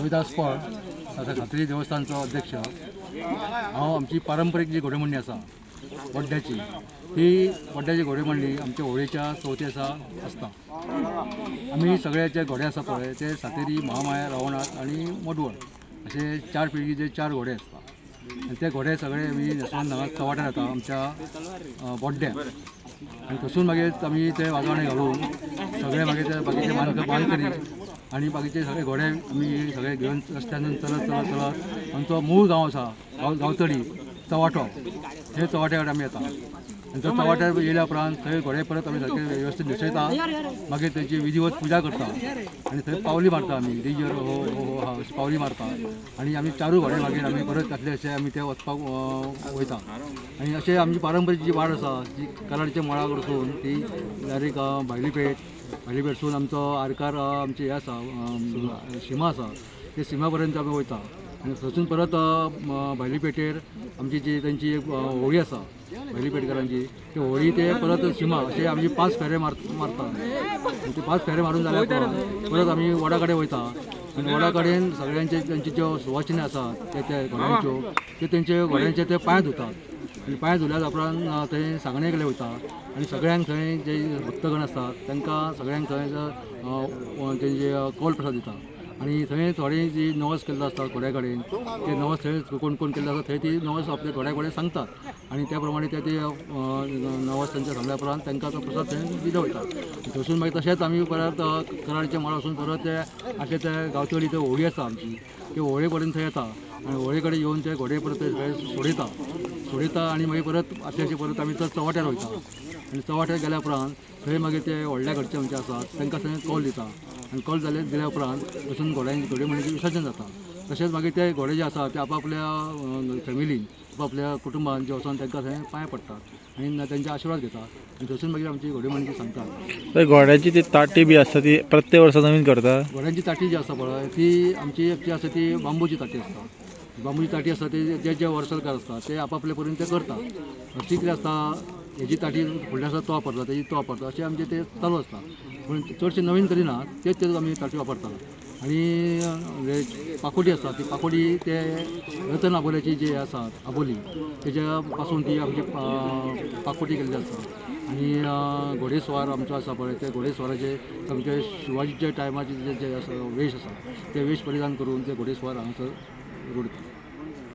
रविदास पळ आता खात्री देवस्थानचो अध्यक्ष। हांव आमची पारंपरीक जी घोडेमोडणी आसा वड्ड्याची, ही वड्ड्याची घोडेमोडणी आमच्या होळयेच्या चवथी आसता। आमी सगळे जे घोडे आसा पळय ते सातेरी, महामाया, रावणाथ आनी मडवळ असे 4 पिळगेचे 4 घोडे आसता आनी ते घोडे सगळे आमी न्हेसोवन हांगा चवाट्यार येता आमच्या वड्ड्याक आनी थंयसून मागीर आमी ते वाजवाणे घालून सगळे मागीर ते बाकीचे बांदकरी आनी बाकीचे सगळे घोडे आमी सगळे घेवन रस्त्यान चलत चलत चलत आमचो मूळ गांव आसा गांवतळी चवाटो, हे चवाट्यार आमी येता आनी तो चवाट्यार येयल्या उपरांत थंय घोडे परत आमी सारके वेवस्थीत न्हेसयता, मागीर तेची विधिवत पुजा करता आनी थंय पावली मारता आमी डिजर हो हो हा अशी पावली मारता आनी आमी 4 घोडे मागीर आमी परत घातले अशें आमी ते वचपाक वयता आनी अशें आमची पारंपरीक जी वाड आसा जी कराडच्या मळा कडसून ती डायरेक्ट भायलीपेटसून आमचो आरकार आमचे हे आसा शिमा आसा ते शिमा पर्यंत आमी वयता आनी थंयसून परत भायलीपेटेर आमची जी तेंची एक होळी आसा भायलीपेटकारांची, ती होळी ते परत शिमा अशें आमी 5 फेरे मारता आनी ते 5 फेरे मारून जाल्या उपरांत परत आमी वडा कडेन वयता आनी वडा कडेन सगळ्यांचे तेंची ज्यो सुवासिनी आसात ते घोड्यांच्यो ते तेंचे घोड्यांचे ते पांय धुतात आनी पांय धुल्या उपरांत थंय सांगणे गेले वयता आनी सगळ्यांक थंय जे भक्तगण आसतात तांकां सगळ्यांक थंय तेंचे कौल प्रसाद दिता आनी थंय थोडी जी नवस केल्लो आसता घोड्या कडेन ते नवस थंय कोण कोण केल्लो आसा थंय ती नवस आपल्या घोड्या कडेन सांगतात आनी त्या प्रमाणे ते नवस तांच्या सांगल्या उपरांत तांकां तो प्रसाद थंय दिलो वयता। थंयसून मागीर तशेंच आमी परत कराडच्या मळा वचून परत ते अशें ते गांवतळी थंय होळी आसा आमची, ते होळये कडेन थंय येता आनी होळये कडेन येवन ते घोडे परत सोडयता आनी मागीर परत आतांचे परत आमी तो चवाट्यार वयता आनी चवाट्यार गेल्या उपरांत थंय मागीर ते व्हडल्या घरचे आमचे आसात तांकां थंय कौल दिता आनी कौल दिल्या उपरांत थंयसून घोड्यांचें विसर्जन जाता। तशेंच मागीर ते घोडे जे आसा ते आपल्या फॅमिलीन आपल्या कुटुंबान जे वचोन तांकां थंय पांय पडटात आनी तांचे आशिर्वाद घेता आनी थंयसून मागीर आमची घोडेमोडणी सांगतात। घोड्याची ती ताटी बी आसता ती प्रत्येक वर्सा नवीन करता। घोड्यांची ताटी जी आसा पळय ती आमची जी आसा ती बांबूची ताटी आसता, बांबूची ताटी आसता ते जे वर्सलकार आसता ते आपल्या परीन ते करता। अशी कितें आसता हेजी ताटी फुडल्या आसा तो वापरता तेजी तो वापरता अशें आमचें ते चालू आसता, पूण चडशे नवीन करिनात तेच आमी ताटी वापरतात। आनी पाकोडी आसा ती पाकोडी ते रतन आबोल्याची जी आसात आबोली तेज्या पासून ती आमची पाकोडी केल्ली आसा आनी घोडेस्वार आमचो आसा पळय ते घोडेस्वाराचे आमचे शिवाजीच्या टायमाचे जे आसा वेश आसा ते वेश परिधान करून ते घोडेस्वार हांगासर रोडटा।